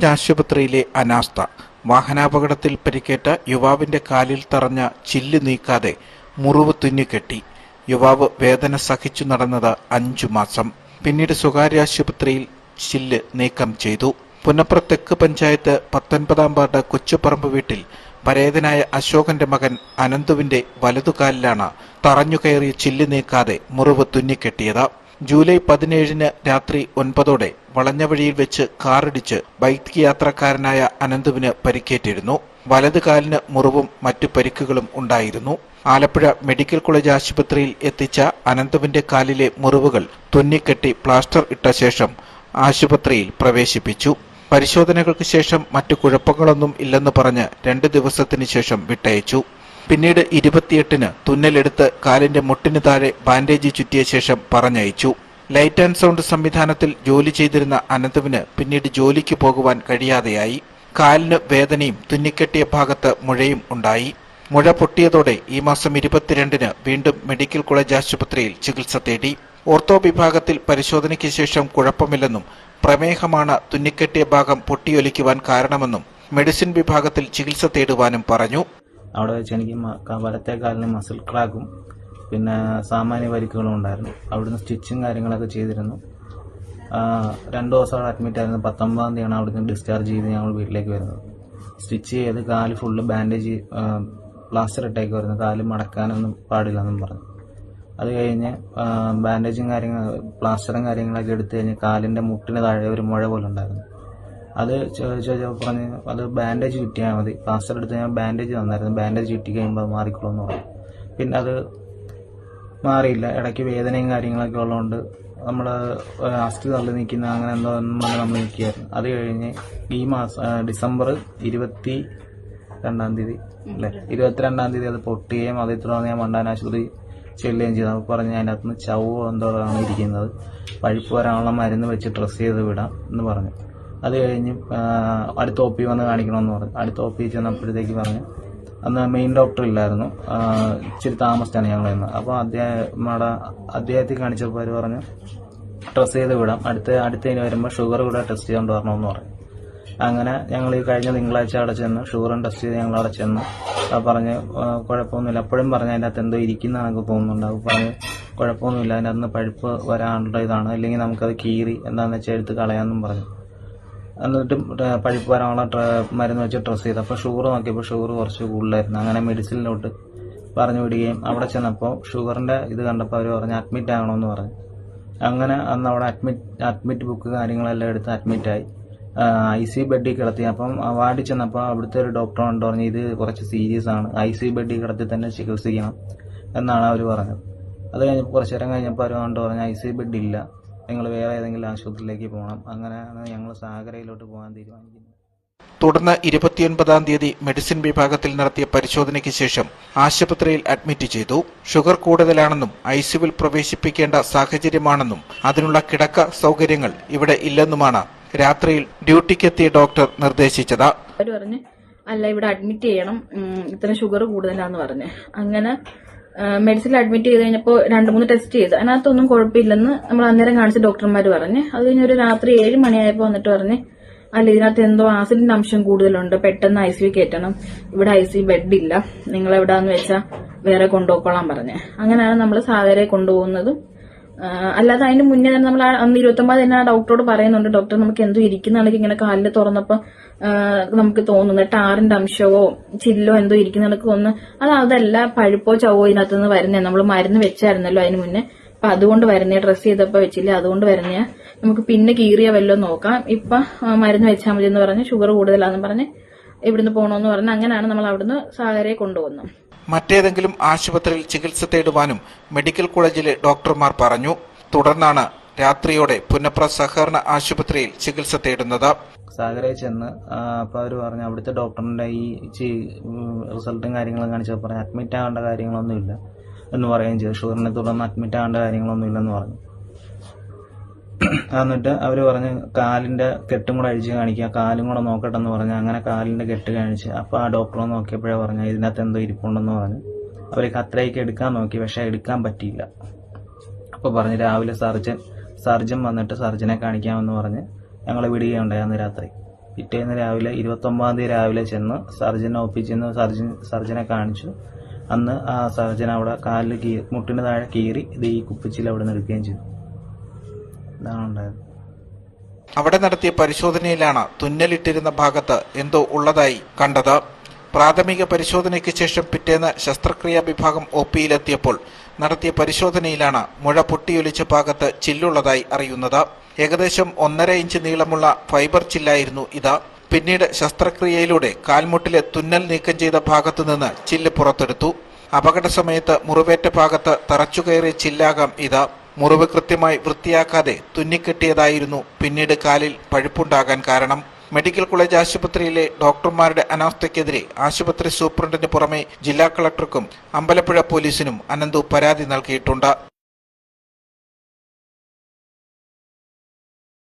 College ആശുപത്രിയിലെ അനാസ്ഥ. വാഹനാപകടത്തിൽ പരിക്കേറ്റ യുവാവിന്റെ കാലിൽ തറഞ്ഞ ചില്ല് നീക്കാതെ മുറിവ് തുന്നിക്കെട്ടി. യുവാവ് വേദന സഹിച്ചു നടന്നത് 5 മാസം. പിന്നീട് സ്വകാര്യ ആശുപത്രിയിൽ ചില്ല് നീക്കം ചെയ്തു. പുന്നപ്ര തെക്ക് പഞ്ചായത്ത് 19-ാം വാർഡ് കൊച്ചുപറമ്പ് വീട്ടിൽ പരേതനായ അശോകന്റെ മകൻ അനന്തുവിന്റെ വലതുകാലിലാണ് തറഞ്ഞുകയറിയ ചില്ല് നീക്കാതെ മുറിവ് തുന്നിക്കെട്ടിയത്. ജൂലൈ 17-ന് രാത്രി 9-ഓടെ വളഞ്ഞ വഴിയിൽ വെച്ച് കാറിടിച്ച് ബൈക്ക് യാത്രക്കാരനായ അനന്തുവിന് പരിക്കേറ്റിരുന്നു. വലത് കാലിന് മുറിവും മറ്റു പരിക്കുകളും ഉണ്ടായിരുന്നു. ആലപ്പുഴ മെഡിക്കൽ കോളേജ് ആശുപത്രിയിൽ എത്തിച്ച അനന്തുവിന്റെ കാലിലെ മുറിവുകൾ തുന്നിക്കെട്ടി പ്ലാസ്റ്റർ ഇട്ട ശേഷം ആശുപത്രിയിൽ പ്രവേശിപ്പിച്ചു. പരിശോധനകൾക്ക് ശേഷം മറ്റു കുഴപ്പങ്ങളൊന്നും ഇല്ലെന്ന് പറഞ്ഞ് 2 ദിവസത്തിന് ശേഷം വിട്ടയച്ചു. പിന്നീട് 28-ന് തുന്നലെടുത്ത് കാലിന്റെ മുട്ടിന് താഴെ ബാൻഡേജ് ചുറ്റിയ ശേഷം പറഞ്ഞയച്ചു. ലൈറ്റ് ആൻഡ് സൗണ്ട് സംവിധാനത്തിൽ ജോലി ചെയ്തിരുന്ന അനന്തുവിന് പിന്നീട് ജോലിക്ക് പോകുവാൻ കഴിയാതെയായി. കാലിന് വേദനയും തുന്നിക്കെട്ടിയ ഭാഗത്ത് മുഴയും ഉണ്ടായി. മുഴ പൊട്ടിയതോടെ ഈ മാസം 22-ന് വീണ്ടും മെഡിക്കൽ കോളേജ് ആശുപത്രിയിൽ ചികിത്സ തേടി. ഓർത്തോ വിഭാഗത്തിൽ പരിശോധനയ്ക്ക് ശേഷം കുഴപ്പമില്ലെന്നും പ്രമേഹമാണ് തുന്നിക്കെട്ടിയ ഭാഗം പൊട്ടിയൊലിക്കുവാൻ കാരണമെന്നും മെഡിസിൻ വിഭാഗത്തിൽ ചികിത്സ തേടുവാനും പറഞ്ഞു. അവിടെ വെച്ച് എനിക്ക് വലത്തെ കാലിന് മസിൽ ക്രാക്കും പിന്നെ സാമാന്യ പരിക്കുകളും ഉണ്ടായിരുന്നു. അവിടുന്ന് സ്റ്റിച്ചും കാര്യങ്ങളൊക്കെ ചെയ്തിരുന്നു. 2 ദിവസം അവിടെ അഡ്മിറ്റ് ആയിരുന്നു. 19-ാം തീയതിയാണ് അവിടുന്ന് ഡിസ്ചാർജ് ചെയ്ത് ഞങ്ങൾ വീട്ടിലേക്ക് വരുന്നത്. സ്റ്റിച്ച് ചെയ്ത് കാല് ഫുള്ള് ബാൻഡേജ് പ്ലാസ്റ്റർ ഇട്ടേക്ക് വരുന്നു. കാല് മടക്കാനൊന്നും പാടില്ലെന്നും പറഞ്ഞു. അത് കഴിഞ്ഞ് ബാൻഡേജും പ്ലാസ്റ്ററും കാര്യങ്ങളൊക്കെ എടുത്തു കഴിഞ്ഞ് കാലിൻ്റെ മുട്ടിന് താഴെ ഒരു മുഴ പോലെ ഉണ്ടായിരുന്നു. അത് പറഞ്ഞ് അത് ബാൻഡേജ് ചുറ്റിയാൽ മതി, പ്ലാസ്റ്റർ എടുത്ത് ഞാൻ ബാൻഡേജ് തന്നായിരുന്നു, ബാൻഡേജ് ചുറ്റി കഴിയുമ്പോൾ അത് മാറിക്കൊള്ളുമെന്ന് പറഞ്ഞു. പിന്നെ അത് മാറിയില്ല. ഇടയ്ക്ക് വേദനയും കാര്യങ്ങളൊക്കെ ഉള്ളതുകൊണ്ട് നമ്മൾ അസ്ഥി തള്ളി നിൽക്കുന്ന അങ്ങനെ എന്തോ നമ്മൾ നിൽക്കുകയായിരുന്നു. അത് കഴിഞ്ഞ് ഈ മാസം ഡിസംബർ 22-ാം തീയതി അല്ലേ 22-ാം തീയതി അത് പൊട്ടുകയും അതേ തുടർന്ന് ഞാൻ മണ്ടാൻ ആശുപത്രി ചെല്ലുകയും ചെയ്തു. അപ്പോൾ പറഞ്ഞ് അതിനകത്തുനിന്ന് ചവോ എന്തോടാണ് ഇരിക്കുന്നത്, പഴുപ്പ് വരാനുള്ള മരുന്ന് വെച്ച് ഡ്രസ്സ് ചെയ്ത് വിടാം എന്ന് പറഞ്ഞു. അത് കഴിഞ്ഞ് അടുത്ത OP വന്ന് കാണിക്കണമെന്ന് പറഞ്ഞു. അടുത്ത OP ചെന്നപ്പോഴത്തേക്ക് പറഞ്ഞു അന്ന് മെയിൻ ഡോക്ടർ ഇല്ലായിരുന്നു, ഇച്ചിരി താമസിച്ചാണ് ഞങ്ങൾ ഇന്ന്. അപ്പോൾ അദ്ദേഹത്തെ കാണിച്ചപ്പോൾ അവർ പറഞ്ഞു ഡ്രസ്സ് ചെയ്ത് വിടാം, അടുത്തതിന് വരുമ്പോൾ ഷുഗർ കൂടെ ടെസ്റ്റ് ചെയ്തുകൊണ്ട് വരണമെന്ന് പറഞ്ഞു. അങ്ങനെ ഞങ്ങൾ ഈ കഴിഞ്ഞ തിങ്കളാഴ്ച അവിടെ ചെന്ന് ഷുഗറും ടെസ്റ്റ് ചെയ്ത് ഞങ്ങൾ അവിടെ ചെന്ന് പറഞ്ഞ് കുഴപ്പമൊന്നുമില്ല. അപ്പോഴും പറഞ്ഞ് അതിൻ്റെ അകത്ത് എന്തോ ഇരിക്കുന്നതാണെന്നൊക്കെ തോന്നുന്നുണ്ട്. അപ്പോൾ പറഞ്ഞ് കുഴപ്പമൊന്നുമില്ല, അതിൻ്റെ അകത്ത് പഴുപ്പ് വരാനുള്ള ഇതാണ്, അല്ലെങ്കിൽ നമുക്കത് കീറി എന്താണെന്ന് വെച്ചാൽ എടുത്ത് കളയാമെന്നും പറഞ്ഞു. എന്നിട്ടും പഴുപ്പ് വരാനുള്ള മരുന്ന് വെച്ച് ഡ്രസ്സ് ചെയ്തു. അപ്പോൾ ഷുഗർ നോക്കിയപ്പോൾ ഷുഗർ കുറച്ച് കൂടുതലായിരുന്നു. അങ്ങനെ മെഡിസിനിലോട്ട് പറഞ്ഞു വിടുകയും അവിടെ ചെന്നപ്പോൾ ഷുഗറിൻ്റെ ഇത് കണ്ടപ്പോൾ അവർ പറഞ്ഞ് അഡ്മിറ്റ് ആകണമെന്ന് പറഞ്ഞു. അങ്ങനെ അന്ന് അവിടെ അഡ്മിറ്റ് ബുക്ക് കാര്യങ്ങളെല്ലാം എടുത്ത് അഡ്മിറ്റായി. ICU ബെഡിൽ കിടത്തി. അപ്പം വാർഡിൽ ചെന്നപ്പോൾ അവിടുത്തെ ഒരു ഡോക്ടർ കൊണ്ട് പറഞ്ഞു ഇത് കുറച്ച് സീരിയസ് ആണ്, ICU ബെഡിൽ കിടത്തി തന്നെ ചികിത്സിക്കണം എന്നാണ് അവർ പറഞ്ഞത്. അത് കഴിഞ്ഞപ്പോൾ കുറച്ച് നേരം കഴിഞ്ഞപ്പോൾ അവർ കൊണ്ട് പറഞ്ഞു ICU ബെഡില്ല, നിങ്ങൾ വേറെ ഏതെങ്കിലും ആശുപത്രിയിലേക്ക് പോകണം. അങ്ങനെയാണ് ഞങ്ങൾ സാഗരയിലോട്ട് പോകാൻ തീരുമാനിക്കുന്നത്. തുടർന്ന് 29-ാം തീയതി മെഡിസിൻ വിഭാഗത്തിൽ നടത്തിയ പരിശോധനയ്ക്ക് ശേഷം ആശുപത്രിയിൽ അഡ്മിറ്റ് ചെയ്തു. ഷുഗർ കൂടുതലാണെന്നും ICUവിൽ പ്രവേശിപ്പിക്കേണ്ട സാഹചര്യമാണെന്നും അതിനുള്ള കിടക്ക സൗകര്യങ്ങൾ ഇവിടെ ഇല്ലെന്നുമാണ് രാത്രിയിൽ ഡ്യൂട്ടിക്കെത്തിയ ഡോക്ടർ നിർദ്ദേശിച്ചത്. അവർ പറഞ്ഞു അല്ല ഇവിടെ അഡ്മിറ്റ് ചെയ്യണം, ഇത്ര ഷുഗർ കൂടുതലാന്ന് പറഞ്ഞു. അങ്ങനെ മെഡിസിനിൽ അഡ്മിറ്റ് ചെയ്ത് കഴിഞ്ഞപ്പോൾ 2-3 ടെസ്റ്റ് ചെയ്ത് അതിനകത്തൊന്നും കുഴപ്പമില്ലെന്ന് നമ്മൾ അന്നേരം കാണിച്ച ഡോക്ടർമാർ പറഞ്ഞു. അത് കഴിഞ്ഞ് ഒരു രാത്രി 7 മണിയായപ്പോൾ വന്നിട്ട് പറഞ്ഞ് അല്ല ഇതിനകത്ത് എന്തോ ആസിഡിന്റെ അംശം കൂടുതലുണ്ട്, പെട്ടെന്ന് ICU കയറ്റണം, ഇവിടെ ICU ബെഡില്ല, നിങ്ങൾ എവിടാന്ന് വെച്ചാൽ വേറെ കൊണ്ടുപോയിക്കോളാൻ പറഞ്ഞ്. അങ്ങനെയാണ് നമ്മൾ സാഗരയെ കൊണ്ടുപോകുന്നതും. അല്ലാതെ അതിന് മുന്നേ തന്നെ നമ്മൾ അന്ന് 29 തന്നെ ആ ഡോക്ടറോട് പറയുന്നുണ്ട്, ഡോക്ടർ നമുക്ക് എന്തോ ഇരിക്കുന്നാണെങ്കിൽ ഇങ്ങനെ കാലിൽ തുറന്നപ്പോൾ നമുക്ക് തോന്നുന്നു ടാറിന്റെ അംശമോ ചില്ലോ എന്തോ ഇരിക്കുന്നതൊക്കെ ഒന്ന് അതല്ല പഴുപ്പോ ചവോ ഇതിനകത്തുനിന്ന് വരുന്നേ, നമ്മൾ മരുന്ന് വെച്ചായിരുന്നല്ലോ അതിന് മുന്നേ, അപ്പൊ അതുകൊണ്ട് വരുന്നേ, ഡ്രസ്സ് ചെയ്തപ്പോ വെച്ചില്ല അതുകൊണ്ട് വരുന്നേ, നമുക്ക് പിന്നെ കീറിയ വല്ലതും നോക്കാം, ഇപ്പൊ മരുന്ന് വെച്ചാൽ മതി എന്ന് പറഞ്ഞ് ഷുഗർ കൂടുതലാന്ന് പറഞ്ഞ് ഇവിടുന്ന് പോകണമെന്ന് പറഞ്ഞ് അങ്ങനെയാണ് നമ്മൾ അവിടുന്ന് സാഗരയെ കൊണ്ടുപോകുന്നത്. മറ്റേതെങ്കിലും ആശുപത്രിയിൽ ചികിത്സ തേടുവാനും മെഡിക്കൽ കോളേജിലെ ഡോക്ടർമാർ പറഞ്ഞു. തുടർന്നാണ് രാത്രിയോടെ പുന്നപ്ര സഹകരണ ആശുപത്രിയിൽ ചികിത്സ തേടുന്നത്. സാഗരയിൽ ചെന്ന് അപ്പോൾ അവർ പറഞ്ഞു അവിടുത്തെ ഡോക്ടറിന്റെ ഈ റിസൾട്ടും കാര്യങ്ങളും കാണിച്ചപ്പോൾ പറഞ്ഞു അഡ്മിറ്റ് ആകേണ്ട കാര്യങ്ങളൊന്നുമില്ല എന്ന് പറയുകയും ചെയ്തു. ഷുഗറിനെ തുടർന്ന് അഡ്മിറ്റ് ആകേണ്ട കാര്യങ്ങളൊന്നുമില്ലെന്ന് പറഞ്ഞു. എന്നിട്ട് അവർ പറഞ്ഞ് കാലിന്റെ കെട്ടും കൂടെ അഴിച്ച് കാണിക്കുക, കാലും കൂടെ നോക്കട്ടെ എന്ന് പറഞ്ഞു. അങ്ങനെ കാലിന്റെ കെട്ട് കാണിച്ച് അപ്പോൾ ആ ഡോക്ടറെ നോക്കിയപ്പോഴേ പറഞ്ഞു ഇതിനകത്ത് എന്തോ ഇരിപ്പുണ്ടെന്ന് പറഞ്ഞു. അവർ കത്രയ്ക്ക് എടുക്കാൻ നോക്കി, പക്ഷെ എടുക്കാൻ പറ്റിയില്ല. അപ്പോൾ പറഞ്ഞ് രാവിലെ സർജൻ വന്നിട്ട് സർജനെ കാണിക്കാമെന്ന് പറഞ്ഞ് ഞങ്ങളെ വിടുകയുണ്ടായി അന്ന് രാത്രി. പിറ്റേന്ന് രാവിലെ 29-ാം തീയതി രാവിലെ ചെന്ന് സർജനെ ഒപ്പിച്ചെന്ന് സർജനെ കാണിച്ചു. അന്ന് ആ സർജൻ അവിടെ കാലിൽ മുട്ടിന് താഴെ കീറി ഇത് ഈ കുപ്പിച്ചിൽ അവിടെ നിന്ന് എടുക്കുകയും ചെയ്തു. ഇതാണ് ഉണ്ടായത്. അവിടെ നടത്തിയ പരിശോധനയിലാണ് തുന്നലിട്ടിരുന്ന ഭാഗത്ത് എന്തോ ഉള്ളതായി കണ്ടത്. പ്രാഥമിക പരിശോധനയ്ക്ക് ശേഷം പിറ്റേന്ന് ശസ്ത്രക്രിയാ വിഭാഗം ഒപിയിലെത്തിയപ്പോൾ നടത്തിയ പരിശോധനയിലാണ് മുഴ പൊട്ടിയൊലിച്ച ഭാഗത്ത് ചില്ലുള്ളതായി അറിയുന്നത്. ഏകദേശം 1.5 ഇഞ്ച് നീളമുള്ള ഫൈബർ ചില്ലായിരുന്നു ഇത്. പിന്നീട് ശസ്ത്രക്രിയയിലൂടെ കാൽമുട്ടിലെ തുന്നൽ നീക്കം ചെയ്ത ഭാഗത്തുനിന്ന് ചില്ല് പുറത്തെടുത്തു. അപകട സമയത്ത് മുറിവേറ്റ ഭാഗത്ത് തറച്ചുകയറിയ ചില്ലാകാം ഇത്. മുറിവ് കൃത്യമായി വൃത്തിയാക്കാതെ തുന്നിക്കെട്ടിയതായിരുന്നു പിന്നീട് കാലിൽ പഴുപ്പുണ്ടാകാൻ കാരണം. മെഡിക്കൽ കോളേജ് ആശുപത്രിയിലെ ഡോക്ടർമാരുടെ അനാസ്ഥയ്ക്കെതിരെ ആശുപത്രി സൂപ്രണ്ടിന് പുറമെ ജില്ലാ കളക്ടർക്കും അമ്പലപ്പുഴ പോലീസിനും അനന്തു പരാതി നൽകിയിട്ടുണ്ട്.